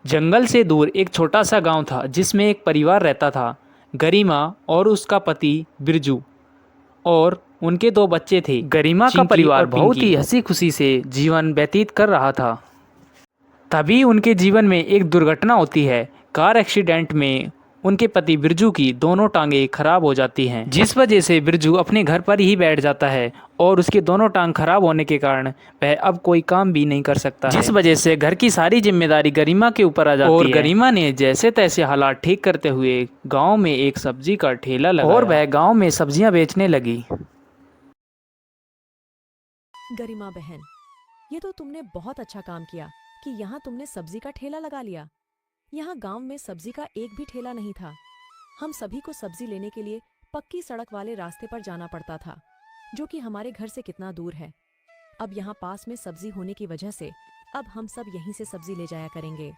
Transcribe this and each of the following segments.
जंगल से दूर एक छोटा सा गांव था जिसमें एक परिवार रहता था। गरिमा और उसका पति बिरजू और उनके दो बच्चे थे। गरिमा का परिवार बहुत ही हंसी खुशी से जीवन व्यतीत कर रहा था। तभी उनके जीवन में एक दुर्घटना होती है। कार एक्सीडेंट में उनके पति बिरजू की दोनों टांगें खराब हो जाती हैं, जिस वजह से बिरजू अपने घर पर ही बैठ जाता है और उसकी दोनों टांग खराब होने के कारण वह अब कोई काम भी नहीं कर सकता है, जिस वजह से घर की सारी जिम्मेदारी गरिमा के ऊपर आ जाती है। और गरिमा ने जैसे तैसे हालात ठीक करते हुए गाँव में एक सब्जी का ठेला लगाया और वह गाँव में सब्जियाँ बेचने लगी। गरिमा बहन, ये तो तुमने बहुत अच्छा काम किया कि यहाँ तुमने सब्जी का ठेला लगा लिया। यहाँ गांव में सब्जी का एक भी ठेला नहीं था। हम सभी को सब्जी लेने के लिए पक्की सड़क वाले रास्ते पर जाना पड़ता था, जो कि हमारे घर से कितना दूर है। अब यहाँ पास में सब्जी होने की वजह से अब हम सब यहीं से सब्जी ले जाया करेंगे।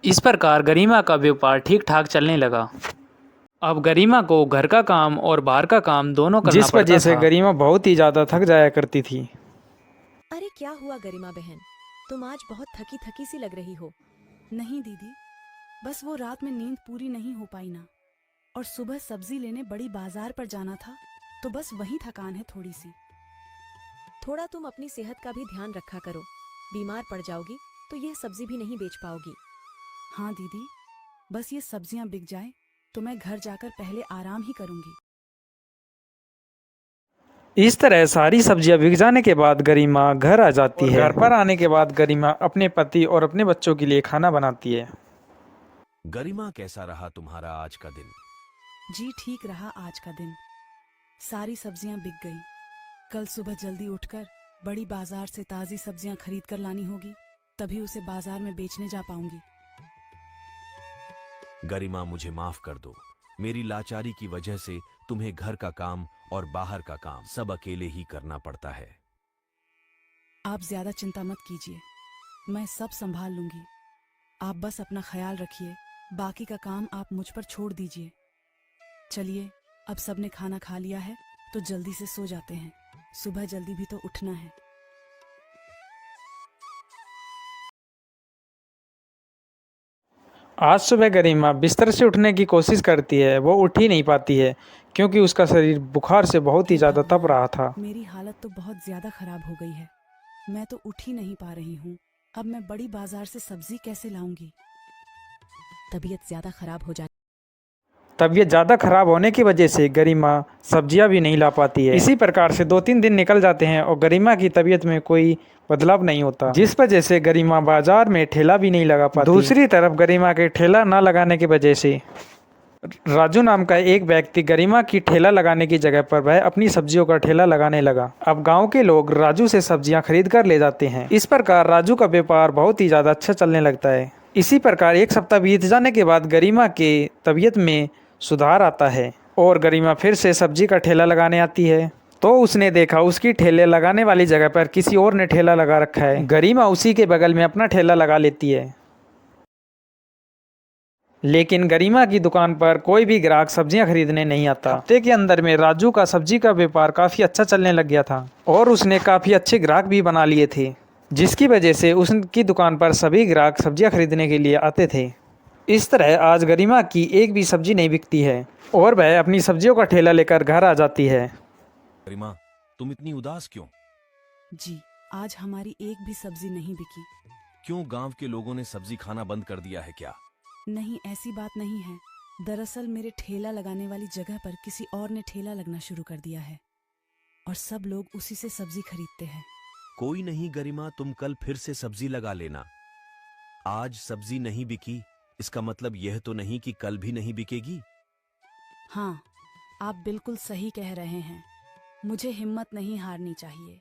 इस प्रकार गरिमा का व्यापार ठीक ठाक चलने लगा। अब गरिमा को घर का काम और बाहर का काम दोनों करना जिस पड़ता वजह से था। गरिमा बहुत ही ज़्यादा थक जाया करती थी। अरे क्या हुआ गरिमा बहन, तुम आज बहुत थकी थकी सी लग रही हो। नहीं दीदी, बस वो रात में नींद पूरी नहीं हो पाई ना, और सुबह सब्जी लेने बड़ी बाजार पर जाना था, तो बस वही थकान है थोड़ी सी। थोड़ा तुम अपनी सेहत का भी ध्यान रखा करो। बीमार पड़ जाओगी तो यह सब्जी भी नहीं बेच पाओगी। हाँ दीदी, बस ये सब्जियां बिक जाए तो मैं घर जाकर पहले आराम ही करूंगी। इस तरह सारी सब्जियां बिक जाने के बाद गरिमा घर आ जाती है। घर पर आने के बाद गरिमा अपने पति और अपने बच्चों के लिए खाना बनाती है। गरिमा, कैसा रहा तुम्हारा आज का दिन? जी ठीक रहा आज का दिन। सारी सब्जियां बिक गई। कल सुबह जल्दी उठकर बड़ी बाजार से ताजी सब्जियां खरीद कर लानी होगी, तभी उसे बाजार में बेचने जा पाऊंगी। गरिमा, मुझे माफ कर दो। मेरी लाचारी की वजह से तुम्हें घर का काम और बाहर का काम सब अकेले ही करना पड़ता है। आप ज्यादा चिंता मत कीजिए, मैं सब संभाल लूंगी। आप बस अपना ख्याल रखिए, बाकी का काम आप मुझ पर छोड़ दीजिए। चलिए, अब सबने खाना खा लिया है तो जल्दी से सो जाते हैं, सुबह जल्दी भी तो उठना है। आज सुबह गरिमा बिस्तर से उठने की कोशिश करती है। वो उठ ही नहीं पाती है क्योंकि उसका शरीर बुखार से बहुत ही ज़्यादा तप रहा था। मेरी हालत तो बहुत ज्यादा खराब हो गई है, मैं तो उठ ही नहीं पा रही हूँ। अब मैं बड़ी बाजार से सब्जी कैसे लाऊंगी? तबीयत ज्यादा खराब हो जाए। तबीयत ज़्यादा खराब होने की वजह से गरिमा सब्जियां भी नहीं ला पाती है। इसी प्रकार से 2-3 दिन निकल जाते हैं और गरिमा की तबीयत में कोई बदलाव नहीं होता, जिस वजह से गरिमा बाजार में ठेला भी नहीं लगा पाती। दूसरी तरफ गरिमा के ठेला न लगाने की वजह से राजू नाम का एक व्यक्ति गरिमा की ठेला लगाने की जगह पर वह अपनी सब्जियों का ठेला लगाने लगा। अब गांव के लोग राजू से सब्जियां खरीद कर ले जाते हैं। इस प्रकार राजू का व्यापार बहुत ही ज़्यादा अच्छा चलने लगता है। इसी प्रकार एक सप्ताह बीत जाने के बाद गरिमा के तबीयत में सुधार आता है और गरिमा फिर से सब्जी का ठेला लगाने आती है। तो उसने देखा उसकी ठेले लगाने वाली जगह पर किसी और ने ठेला लगा रखा है। गरिमा उसी के बगल में अपना ठेला लगा लेती है, लेकिन गरिमा की दुकान पर कोई भी ग्राहक सब्जियां खरीदने नहीं आता। हफ्ते के अंदर में राजू का सब्जी का व्यापार काफ़ी अच्छा चलने लग गया था और उसने काफ़ी अच्छे ग्राहक भी बना लिए थे, जिसकी वजह से उसकी दुकान पर सभी ग्राहक सब्जियां खरीदने के लिए आते थे। इस तरह आज गरिमा की एक भी सब्जी नहीं बिकती है और वह अपनी सब्जियों का ठेला लेकर घर आ जाती है। गरिमा, तुम इतनी उदास क्यों? जी, आज हमारी एक भी सब्जी नहीं बिकी। क्यों, गांव के लोगों ने सब्जी खाना बंद कर दिया है क्या? नहीं, ऐसी बात नहीं है। दरअसल मेरे ठेला लगाने वाली जगह पर किसी और ने ठेला लगना शुरू कर दिया है और सब लोग उसी से सब्जी खरीदते हैं। कोई नहीं गरिमा, तुम कल फिर से सब्जी लगा लेना। आज सब्जी नहीं बिकी, इसका मतलब यह तो नहीं कि कल भी नहीं बिकेगी। हाँ, आप बिल्कुल सही कह रहे हैं। मुझे हिम्मत नहीं हारनी चाहिए।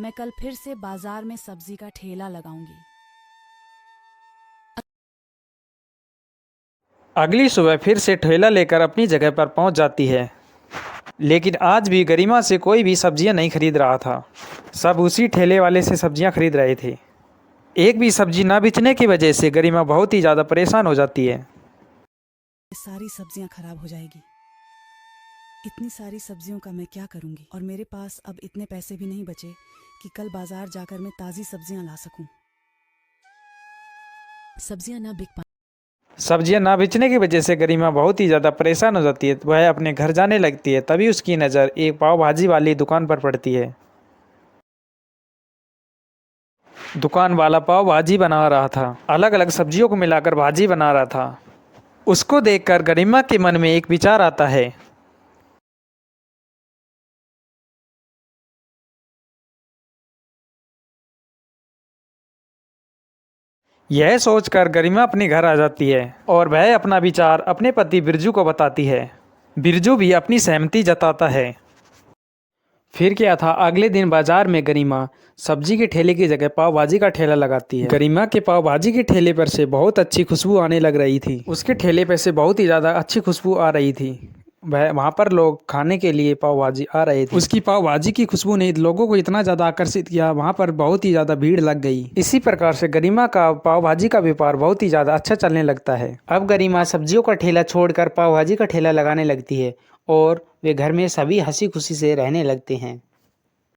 मैं कल फिर से बाजार में सब्जी का ठेला लगाऊंगी। अगली सुबह फिर से ठेला लेकर अपनी जगह पर पहुंच जाती है, लेकिन आज भी गरिमा से कोई भी सब्जियां नहीं खरीद रहा था। सब उसी ठेले वाले से सब्जियां खरीद रहे थे। एक भी सब्जी ना बेचने की वजह से गरिमा बहुत ही ज़्यादा परेशान हो जाती है। सारी सब्जियां खराब हो जाएगी। इतनी सारी सब्जियों का मैं क्या करूंगी? और मेरे पास अब इतने पैसे भी नहीं बचे कि कल बाजार जाकर मैं ताज़ी सब्जियां ला सकूं। सब्जियां ना बिक सब्जियां ना बेचने की वजह से गरिमा बहुत ही ज़्यादा परेशान हो जाती है। वह अपने घर जाने लगती है। तभी उसकी नज़र एक पाव भाजी वाली दुकान पर पड़ती है। दुकान वाला पाव भाजी बना रहा था, अलग अलग सब्जियों को मिलाकर भाजी बना रहा था। उसको देखकर गरिमा के मन में एक विचार आता है। यह सोचकर गरिमा अपने घर आ जाती है और वह अपना विचार अपने पति बिरजू को बताती है। बिरजू भी अपनी सहमति जताता है। फिर क्या था, अगले दिन बाजार में गरिमा सब्जी के ठेले की जगह पाव भाजी का ठेला लगाती है। गरिमा के पाव भाजी के ठेले पर से बहुत अच्छी खुशबू आने लग रही थी। उसके ठेले पर से बहुत ही ज़्यादा अच्छी खुशबू आ रही थी। वहाँ पर लोग खाने के लिए पाव भाजी आ रहे थे। उसकी पाव भाजी की खुशबू ने लोगों को इतना ज़्यादा आकर्षित किया, वहाँ पर बहुत ही ज़्यादा भीड़ लग गई। इसी प्रकार से गरिमा का पाव भाजी का व्यापार बहुत ही ज़्यादा अच्छा चलने लगता है। अब गरिमा सब्जियों का ठेला छोड़कर पाव भाजी का ठेला लगाने लगती है और वे घर में सभी हंसी खुशी से रहने लगते हैं।